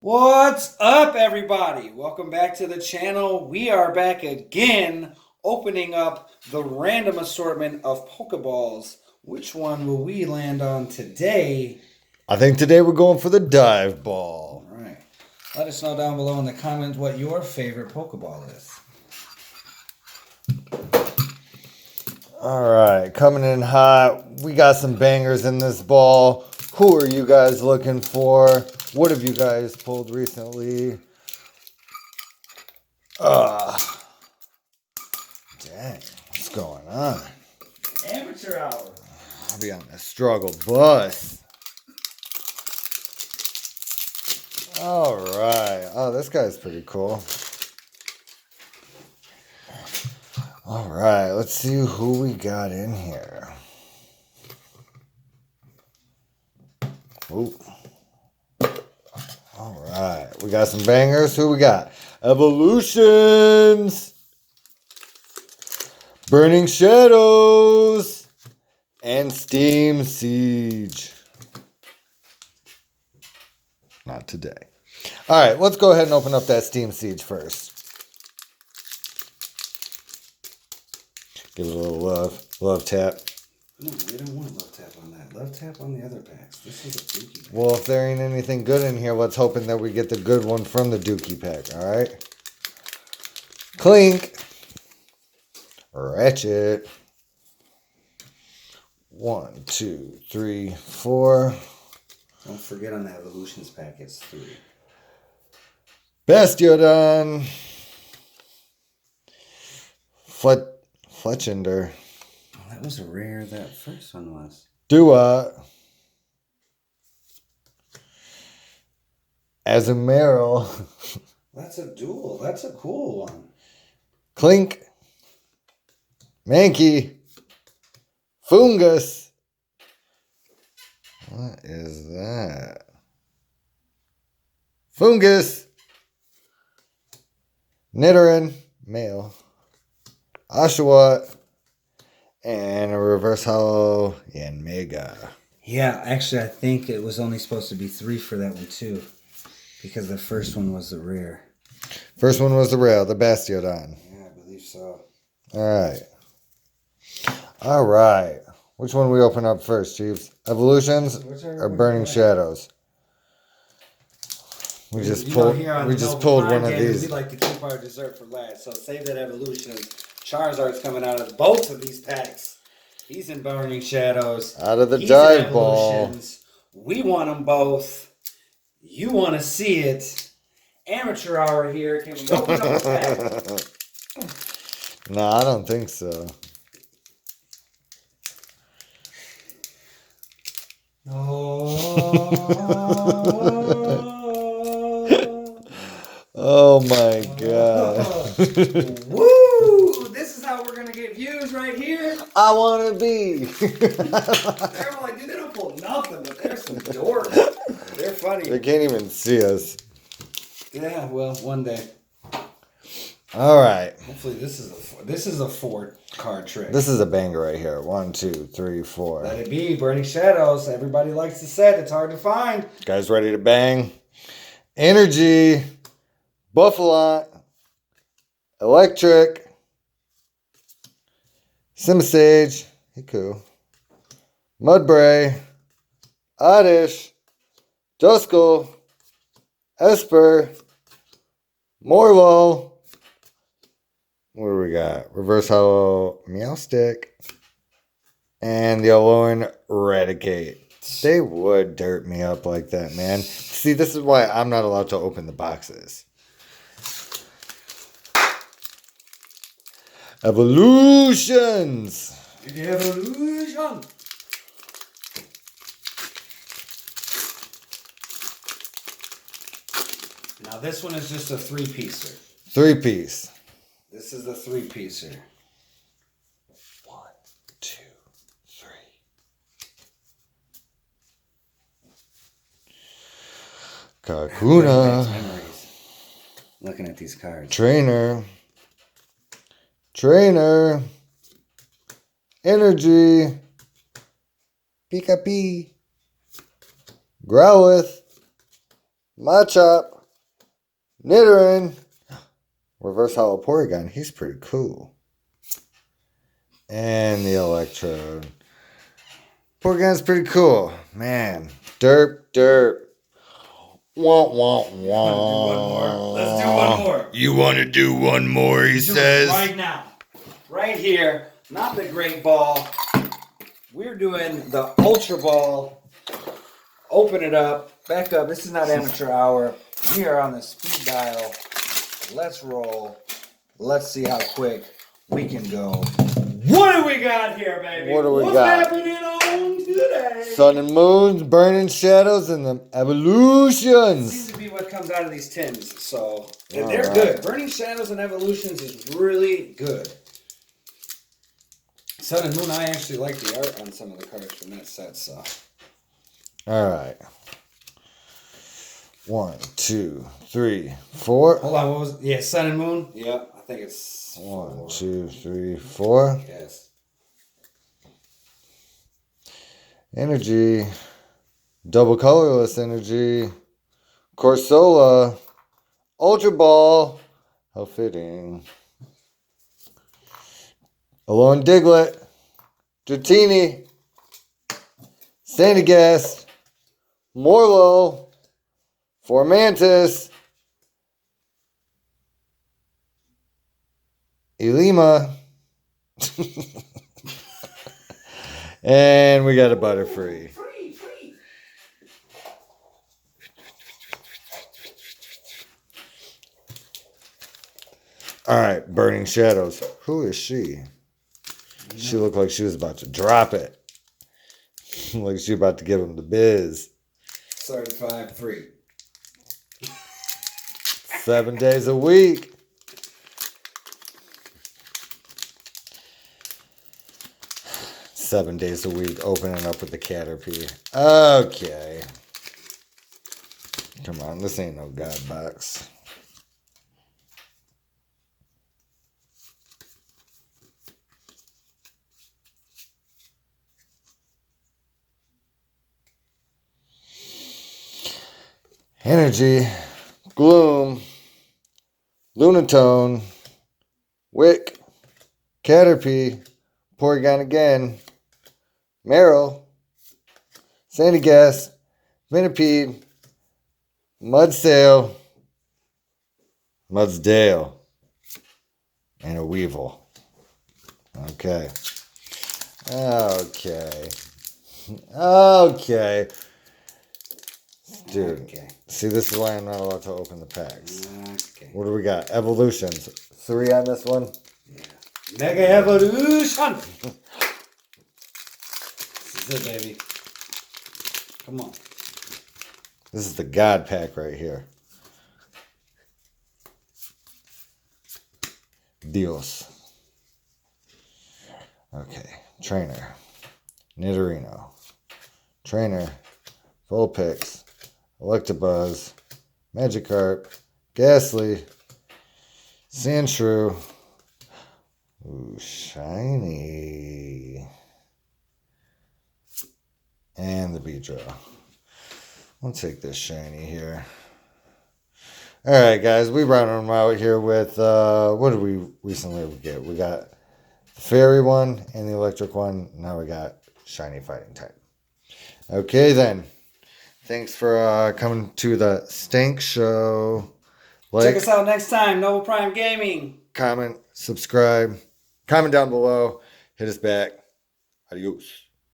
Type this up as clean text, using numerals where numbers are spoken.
What's up, everybody? Welcome back to the channel. We are back again, opening up the random assortment of Pokeballs. Which one will we land on today? I think today we're going for the dive ball. All right. Let us know down below in the comments what your favorite Pokeball is. All right, coming in hot. We got some bangers in this ball. Who are you guys looking for? What have you guys pulled recently? Dang, what's going on? Amateur hour. I'll be on a struggle bus. All right. Oh, this guy's pretty cool. All right, let's see who we got in here. Ooh. All right, we got some bangers. Who we got? Evolutions, Burning Shadows, and Steam Siege. Not today. All right, let's go ahead and open up that Steam Siege first. Give it a little love tap. No, we don't want love tap on that. Love tap on the other packs. This is a dookie pack. Well, if there ain't anything good in here, let's hoping that we get the good one from the dookie pack, all right? Clink. Ratchet. 1, 2, 3, 4. Don't forget on the Evolutions pack, it's 3. Bastiodon. Fletchender. Oh, that was a rare, that first one was. Dua. Azumarill. That's a duel. That's a cool one. Clink. Mankey. Fungus. What is that? Fungus. Nidoran. Male. Oshawott. And a reverse hollow and Mega. Yeah, actually, I think it was only supposed to be 3 for that one, too. Because the first one was the rare. First one was the rail, the Bastiodon. Yeah, I believe so. Alright. Alright. Which one we open up first, Chiefs? Evolutions or Burning Shadows? We just pulled one of these. We like to keep our dessert for last, so save that Evolution. Charizard's coming out of both of these packs. He's in Burning Shadows. Out of the He's dive in ball. Evolutions. We want them both. You want to see it. Amateur hour here. Can we open up the pack? No, I don't think so. Oh my god. Woo! This is how we're gonna get views right here. I wanna be. They're like, dude, they don't pull nothing, but they're some dorks. They're funny. They can't even see us. Yeah, well, one day. All right. Hopefully, this is a 4-card trick. This is a banger right here. 1, 2, 3, 4. Let it be. Burning Shadows. Everybody likes the set. It's hard to find. Guys ready to bang? Energy. Buffalot. Electric. Simisage. Hiku. Mudbray. Oddish. Duskull. Esper. Morlo. What do we got? Reverse Hollow Meowstick. And the Alolan Raticate. They would dirt me up like that, man. See, this is why I'm not allowed to open the boxes. Evolutions. Evolution. Now this one is just a 3-piecer. 3-piece. This is the 3-piecer. 1, 2, 3. Kakuna. Memories. Looking at these cards. Trainer. Energy. Pika-Pee. Growlithe. Machop, Nidoran, Reverse Hollow Porygon. He's pretty cool. And the Electrode. Porygon's pretty cool. Man. Derp. Wah, wah, wah. Let's do one more. You want to do one more, he says. Right now. Right here. Not the Great Ball. We're doing the Ultra Ball. Open it up. Back up. This is not amateur hour. We are on the speed dial. Let's roll. Let's see how quick we can go. What do we got here, baby? What do we What's got? happening on today? Sun and Moons, Burning Shadows, and the Evolutions. Seems to be what comes out of these tins. So, and All they're right. good. Burning Shadows and Evolutions is really good. Sun and Moon, I actually like the art on some of the cards from that set. So, All right. 1, 2, 3, 4. hold on. What was it? Yeah, Sun and Moon. Yeah, I think it's 1, 2, 3, 4. Yes. Energy. Double colorless energy. Corsola. Ultra Ball. How fitting. Alone Diglett. Dratini. Sandygast. Morlo. Formantis. Elima. And we got a Butterfree. Free. All right, Burning Shadows. Who is she? She looked like she was about to drop it. Like she about to give him the biz. Certified free. 7 days a week. Seven days a week, opening up with the Caterpie. Okay. Come on, this ain't no God box. Energy, Gloom, Lunatone, Wick, Caterpie, Porygon again, Meryl, Sandygast, Venipede, Mudsdale, and a Weevil. Okay. Dude, Okay. see, this is why I'm not allowed to open the packs. Okay. What do we got? Evolutions. 3 on this one? Yeah. Mega Evolution. This is it, baby. Come on. This is the God pack right here. Dios. Okay. Trainer. Nidorino. Trainer. Vulpix. Electabuzz. Magikarp. Ghastly. Sandshrew. Ooh, shiny. And the Beedrill. I'll take this shiny here. Alright, guys. We rounded them out here with, what did we recently get? We got the Fairy one and the Electric one. Now we got shiny Fighting type. Okay, then. Thanks for coming to the Stank Show. Check us out next time. Noble Prime Gaming. Comment, subscribe, comment down below, hit us back. Adios.